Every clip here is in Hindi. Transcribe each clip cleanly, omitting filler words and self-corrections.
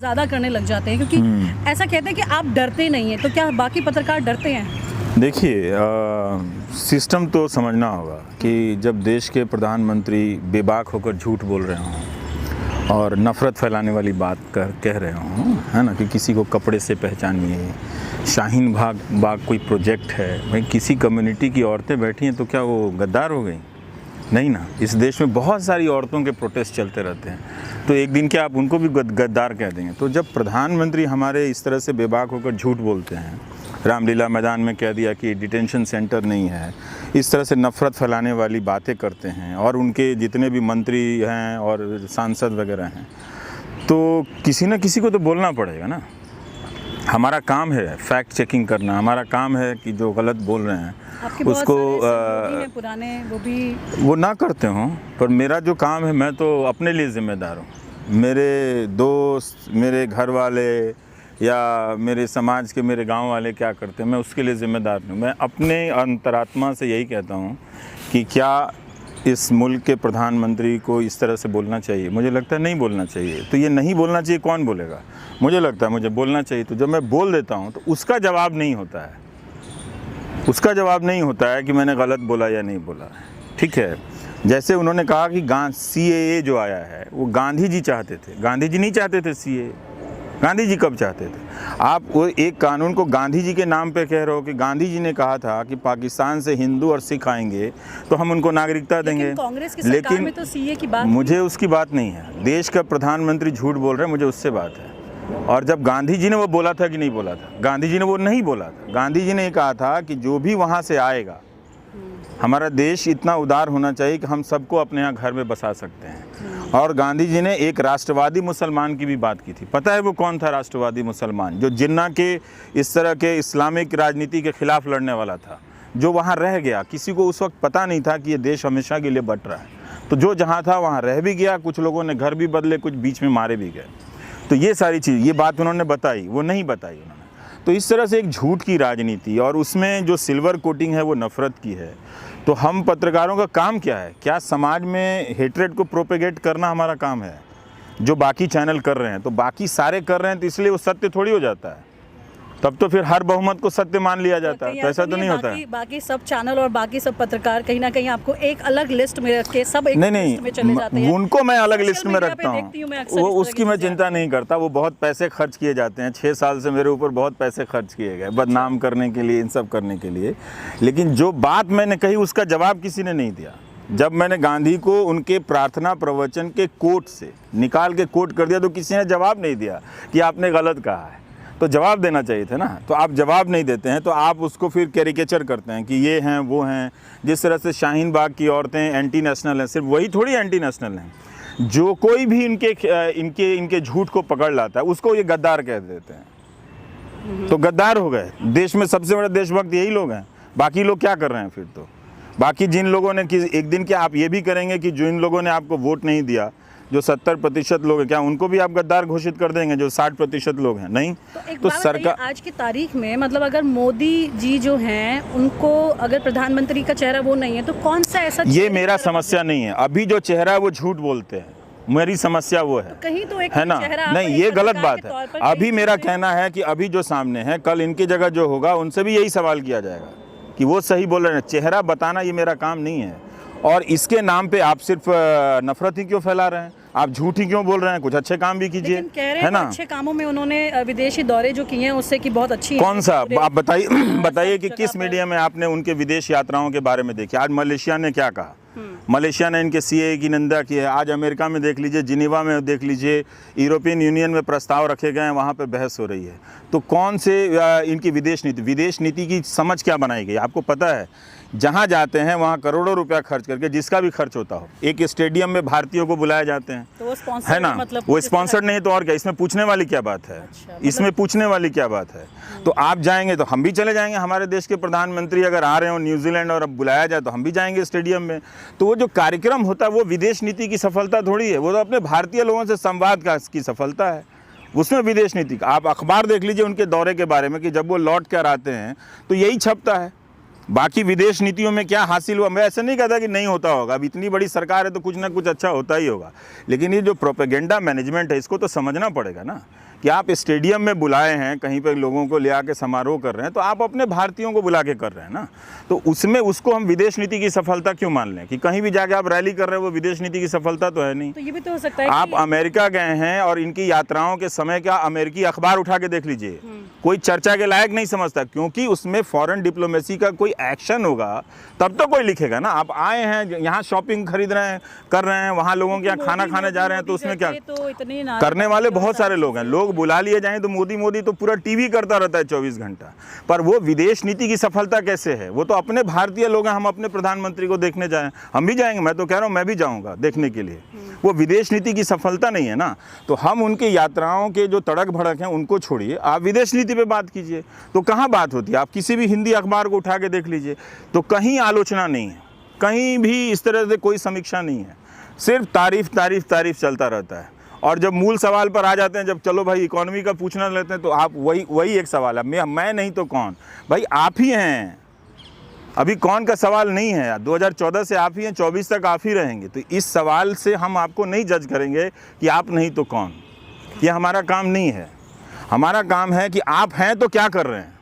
ज़्यादा करने लग जाते हैं, क्योंकि ऐसा कहते हैं कि आप डरते नहीं हैं, तो क्या बाकी पत्रकार डरते हैं? देखिए, सिस्टम तो समझना होगा कि जब देश के प्रधानमंत्री बेबाक होकर झूठ बोल रहे हों और नफ़रत फैलाने वाली बात कह रहे हों, है ना, कि किसी को कपड़े से पहचानिए, शाहीन बाग कोई प्रोजेक्ट है, भाई किसी कम्युनिटी की औरतें बैठी हैं तो क्या वो गद्दार हो गई? नहीं ना। इस देश में बहुत सारी औरतों के प्रोटेस्ट चलते रहते हैं, तो एक दिन क्या आप उनको भी गद्दार कह देंगे? तो जब प्रधानमंत्री हमारे इस तरह से बेबाक होकर झूठ बोलते हैं, रामलीला मैदान में कह दिया कि डिटेंशन सेंटर नहीं है, इस तरह से नफ़रत फैलाने वाली बातें करते हैं, और उनके जितने भी मंत्री हैं और सांसद वगैरह हैं, तो किसी न किसी को तो बोलना पड़ेगा ना। हमारा काम है फैक्ट चेकिंग करना, हमारा काम है कि जो गलत बोल रहे हैं उसको पुराने वो ना करते हों, पर मेरा जो काम है मैं तो अपने लिए ज़िम्मेदार हूँ। मेरे दोस्त, मेरे घर वाले या मेरे समाज के, मेरे गांव वाले क्या करते हैं, मैं उसके लिए ज़िम्मेदार हूँ। मैं अपने अंतरात्मा से यही कहता हूँ कि क्या इस मुल्क के प्रधानमंत्री को इस तरह से बोलना चाहिए? मुझे लगता है नहीं बोलना चाहिए। तो ये नहीं बोलना चाहिए, कौन बोलेगा? मुझे लगता है मुझे बोलना चाहिए। तो जब मैं बोल देता हूँ तो उसका जवाब नहीं होता है, उसका जवाब नहीं होता है कि मैंने गलत बोला या नहीं बोला। ठीक है, जैसे उन्होंने कहा कि CAA जो आया है वो गांधी जी चाहते थे। गांधी जी नहीं चाहते थे CAA। गांधी जी कब चाहते थे? आप वो एक कानून को गांधी जी के नाम पे कह रहे हो कि गांधी जी ने कहा था कि पाकिस्तान से हिंदू और सिख आएंगे तो हम उनको नागरिकता देंगे। कांग्रेस की सरकार में तो CAA की बात, मुझे उसकी बात नहीं है। देश का प्रधानमंत्री झूठ बोल रहे हैं, मुझे उससे बात है। और जब गांधी जी ने वो बोला था कि नहीं बोला था? गांधी जी ने वो नहीं बोला था। गांधी जी ने ये कहा था कि जो भी वहाँ से आएगा, हमारा देश इतना उदार होना चाहिए कि हम सबको अपने यहाँ घर में बसा सकते हैं। और गांधी जी ने एक राष्ट्रवादी मुसलमान की भी बात की थी। पता है वो कौन था राष्ट्रवादी मुसलमान? जो जिन्ना के इस तरह के इस्लामिक राजनीति के खिलाफ लड़ने वाला था, जो वहाँ रह गया। किसी को उस वक्त पता नहीं था कि ये देश हमेशा के लिए बट रहा है, तो जो जहाँ था वहाँ रह भी गया। कुछ लोगों ने घर भी बदले, कुछ बीच में मारे भी गए। तो ये सारी चीज़, ये बात उन्होंने बताई, वो नहीं बताई उन्होंने। तो इस तरह से एक झूठ की राजनीति, और उसमें जो सिल्वर कोटिंग है वो नफ़रत की है। तो हम पत्रकारों का काम क्या है? क्या समाज में हेट्रेड को प्रोपेगेट करना हमारा काम है? जो बाकी चैनल कर रहे हैं, तो बाकी सारे कर रहे हैं, तो इसलिए वो सत्य थोड़ी हो जाता है। तब तो फिर हर बहुमत को सत्य मान लिया जाता है, तो ऐसा तो नहीं होता है। बाकी सब चैनल और बाकी सब पत्रकार कहीं ना कहीं आपको एक अलग लिस्ट में रख के सब एक लिस्ट में चले जाते हैं। उनको मैं अलग लिस्ट में रखता हूँ, वो उसकी मैं चिंता नहीं करता। वो बहुत पैसे खर्च किए जाते हैं, 6 साल से मेरे ऊपर बहुत पैसे खर्च किए गए बदनाम करने के लिए, इन सब करने के लिए। लेकिन जो बात मैंने कही उसका जवाब किसी ने नहीं दिया। जब मैंने गांधी को उनके प्रार्थना प्रवचन के कोट से निकाल के कोट कर दिया तो किसी ने जवाब नहीं दिया कि आपने गलत कहा है। तो जवाब देना चाहिए था ना। तो आप जवाब नहीं देते हैं, तो आप उसको फिर कैरिकेचर करते हैं कि ये हैं वो हैं। जिस तरह से शाहीन बाग की औरतें एंटी नेशनल हैं, सिर्फ वही थोड़ी एंटी नेशनल हैं। जो कोई भी इनके झूठ को पकड़ लाता है उसको ये गद्दार कह देते हैं। तो गद्दार हो गए। देश में सबसे बड़ा देशभक्त यही लोग हैं। बाकी लोग क्या कर रहे हैं फिर? तो बाकी जिन लोगों ने एक दिन क्या आप ये भी करेंगे कि जिन लोगों ने आपको वोट नहीं दिया, जो 70% लोग हैं, क्या उनको भी आप गद्दार घोषित कर देंगे? जो 60% लोग हैं, नहीं। तो सरकार आज की तारीख में, मतलब अगर मोदी जी जो हैं उनको अगर प्रधानमंत्री का चेहरा वो नहीं है, तो कौन सा ऐसा? ये मेरा समस्या नहीं है। अभी जो चेहरा है वो झूठ बोलते हैं, मेरी समस्या वो है। तो कहीं तो एक है ना? नहीं, ये गलत बात है। अभी मेरा कहना है कि अभी जो सामने है, कल इनकी जगह जो होगा उनसे भी यही सवाल किया जाएगा कि वो सही बोल रहे हैं। चेहरा बताना ये मेरा काम नहीं है। और इसके नाम पे आप सिर्फ नफरत ही क्यों फैला रहे हैं? आप झूठ ही क्यों बोल रहे हैं? कुछ अच्छे काम भी कीजिए, है ना? अच्छे कामों में उन्होंने विदेशी दौरे जो किए हैं उससे की बहुत अच्छी। कौन सा आप बताइए कि किस मीडिया में आपने उनके विदेश यात्राओं के बारे में देखी? आज मलेशिया ने क्या कहा? मलेशिया ने इनके CAA की निंदा की है। आज अमेरिका में देख लीजिए, जिनेवा में देख लीजिए, यूरोपियन यूनियन में प्रस्ताव रखे गए हैं, वहाँ पे बहस हो रही है। तो कौन से इनकी विदेश नीति की समझ क्या बनाई गई? आपको पता है, जहाँ जाते हैं वहाँ करोड़ों रुपया खर्च करके, जिसका भी खर्च होता हो, एक स्टेडियम में भारतीयों को बुलाए जाते हैं, तो वो स्पॉन्सर है ना? मतलब वो स्पॉन्सर्ड नहीं तो और क्या? इसमें पूछने वाली क्या बात है? इसमें पूछने वाली क्या बात है? तो आप जाएंगे तो हम भी चले जाएंगे। हमारे देश के प्रधानमंत्री अगर आ रहे हो न्यूजीलैंड और अब बुलाया जाए तो हम भी जाएंगे स्टेडियम में। तो वो जो कार्यक्रम होता है वो विदेश नीति की सफलता थोड़ी है, वो तो अपने भारतीय लोगों से संवाद की सफलता है। उसमें विदेश नीति, आप अखबार देख लीजिए उनके दौरे के बारे में कि जब वो लौट कर आते हैं तो यही छपता है। बाकी विदेश नीतियों में क्या हासिल हुआ, मैं ऐसे नहीं कहता कि नहीं होता होगा। अब इतनी बड़ी सरकार है तो कुछ ना कुछ अच्छा होता ही होगा। लेकिन ये जो प्रोपेगेंडा मैनेजमेंट है इसको तो समझना पड़ेगा ना कि आप स्टेडियम में बुलाए हैं, कहीं पर लोगों को ले आके समारोह कर रहे हैं, तो आप अपने भारतीयों को बुला के कर रहे हैं ना, तो उसमें उसको हम विदेश नीति की सफलता क्यों मान लें कि कहीं भी जाके आप रैली कर रहे हैं, वो विदेश नीति की सफलता तो है नहीं। तो ये भी तो हो सकता है आप अमेरिका गए हैं और इनकी यात्राओं के समय का अमेरिकी अखबार उठा के देख लीजिए, कोई चर्चा के लायक नहीं समझता, क्योंकि उसमें फॉरेन डिप्लोमेसी का कोई एक्शन होगा तब तो कोई लिखेगा ना। आप आए हैं यहाँ शॉपिंग खरीद रहे हैं, कर रहे हैं, वहाँ लोगों के यहाँ खाना खाने जा रहे हैं, तो उसमें क्या तो इतने करने वाले बहुत सारे लोग हैं। लोग बुला लिए जाएं तो मोदी मोदी तो पूरा टीवी करता रहता है 24 घंटा, पर वो विदेश नीति की सफलता कैसे है? वो तो अपने भारतीय लोग हैं, हम अपने प्रधानमंत्री को देखने जाएं, हम भी जाएंगे, मैं तो कह रहा हूँ मैं भी जाऊँगा देखने के लिए, वो विदेश नीति की सफलता नहीं है ना। तो हम उनकी यात्राओं के जो तड़क भड़क हैं उनको छोड़िए, आप विदेश नीति पे बात कीजिए। तो कहाँ बात होती है? आप किसी भी हिंदी अखबार को उठा के देख लीजिए, तो कहीं आलोचना नहीं है, कहीं भी इस तरह से कोई समीक्षा नहीं है, सिर्फ तारीफ तारीफ तारीफ चलता रहता है। और जब मूल सवाल पर आ जाते हैं, जब चलो भाई इकोनॉमी का पूछना लेते हैं, तो आप वही एक सवाल है, मैं नहीं तो कौन? भाई आप ही हैं, अभी कौन का सवाल नहीं है। 2014 से आप ही हैं, 24 तक आप ही रहेंगे। तो इस सवाल से हम आपको नहीं जज करेंगे कि आप नहीं तो कौन, ये हमारा काम नहीं है। हमारा काम है कि आप हैं तो क्या कर रहे हैं।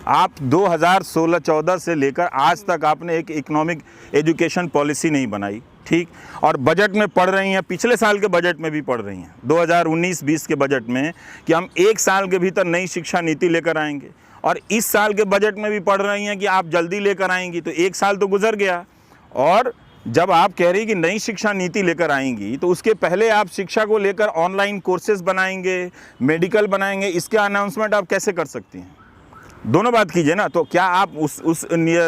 आप 2016-14 से लेकर आज तक आपने एक इकोनॉमिक एजुकेशन पॉलिसी नहीं बनाई, ठीक, और बजट में पढ़ रही हैं, पिछले साल के बजट में भी पढ़ रही हैं 2019-20 के बजट में कि हम 1 साल के भीतर नई शिक्षा नीति लेकर आएंगे, और इस साल के बजट में भी पढ़ रही हैं कि आप जल्दी लेकर आएंगी। तो 1 साल तो गुजर गया, और जब आप कह रही कि नई शिक्षा नीति लेकर आएंगी, तो उसके पहले आप शिक्षा को लेकर ऑनलाइन कोर्सेज बनाएंगे, मेडिकल बनाएंगे, इसके अनाउंसमेंट आप कैसे कर सकती हैं? दोनों बात कीजिए ना। तो क्या आप उस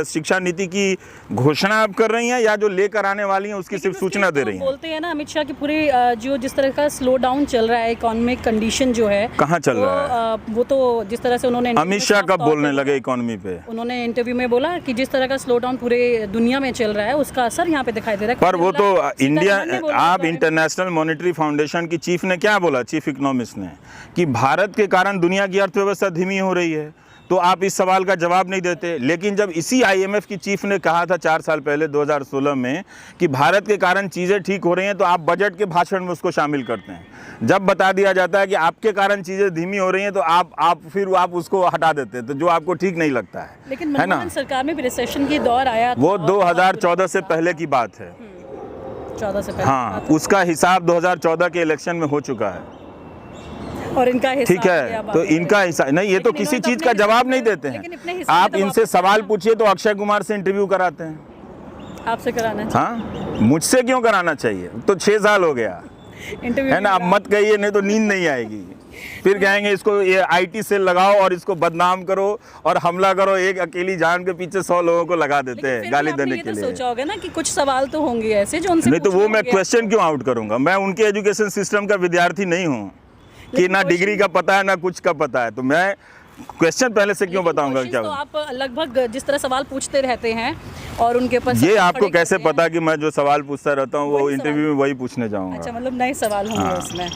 शिक्षा नीति की घोषणा आप कर रही हैं, या जो लेकर आने वाली हैं उसकी सिर्फ सूचना दे रही हैं? बोलते हैं ना अमित शाह की पूरे जो जिस तरह का स्लो डाउन चल रहा है, इकोनॉमिक कंडीशन जो है कहाँ चल रहा है? वो तो जिस तरह से उन्होंने अमित शाह कब बोलने लगे इकोनॉमी पे? उन्होंने इंटरव्यू में बोला कि जिस तरह का स्लो डाउन पूरे दुनिया में चल रहा है उसका असर यहाँ पे दिखाई दे रहा है। पर वो तो इंडिया, आप इंटरनेशनल मॉनेटरी फाउंडेशन की चीफ ने क्या बोला, चीफ इकोनॉमिस्ट ने, कि भारत के कारण दुनिया की अर्थव्यवस्था धीमी हो रही है। तो आप इस सवाल का जवाब नहीं देते। लेकिन जब इसी IMF की चीफ ने कहा था 4 साल पहले 2016 में कि भारत के कारण चीज़ें ठीक हो रही हैं, तो आप बजट के भाषण में उसको शामिल करते हैं। जब बता दिया जाता है कि आपके कारण चीज़ें धीमी हो रही हैं, तो आप उसको हटा देते हैं, तो जो आपको ठीक नहीं लगता है। लेकिन मनमोहन सरकार में भी रिसेशन की दौर आया, वो 2014 से पहले की बात है। 14 से पहले, हाँ, उसका हिसाब 2014 के इलेक्शन में हो चुका है, और इनका हिसाब, ठीक है, तो इनका हिसाब नहीं, ये तो किसी चीज का जवाब नहीं देते हैं। आप इनसे सवाल पूछिए तो अक्षय कुमार से इंटरव्यू कराते हैं। आपसे कराना चाहिए। हाँ, मुझसे क्यों कराना चाहिए? तो 6 साल हो गया है ना। आप मत कहिए, नहीं तो नींद नहीं आएगी। फिर कहेंगे इसको ये IT सेल लगाओ और इसको बदनाम करो और हमला करो। एक अकेली जान के पीछे 100 लोगों को लगा देते हैं गाली देने के लिए। सोचा होगा ना कि कुछ सवाल तो होंगे ऐसे जो उनसे नहीं, तो वो मैं क्वेश्चन क्यों आउट करूंगा? मैं उनके एजुकेशन सिस्टम का विद्यार्थी नहीं हूँ कि ना डिग्री का पता है ना कुछ का पता है, तो मैं क्वेश्चन पहले से क्यों बताऊंगा? क्या तो आप लगभग जिस तरह सवाल पूछते रहते हैं और उनके ऊपर ये आपको कैसे पता कि मैं जो सवाल पूछता रहता हूँ वो इंटरव्यू में वही पूछने जाऊंगा? अच्छा, मतलब नए सवाल होंगे उसमें।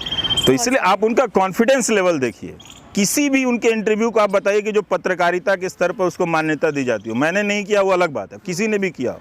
तो इसलिए आप उनका कॉन्फिडेंस लेवल देखिए। किसी भी उनके इंटरव्यू को आप बताइए कि जो पत्रकारिता के स्तर पर उसको मान्यता दी जाती हो। मैंने नहीं किया वो अलग बात है, किसी ने भी किया हो।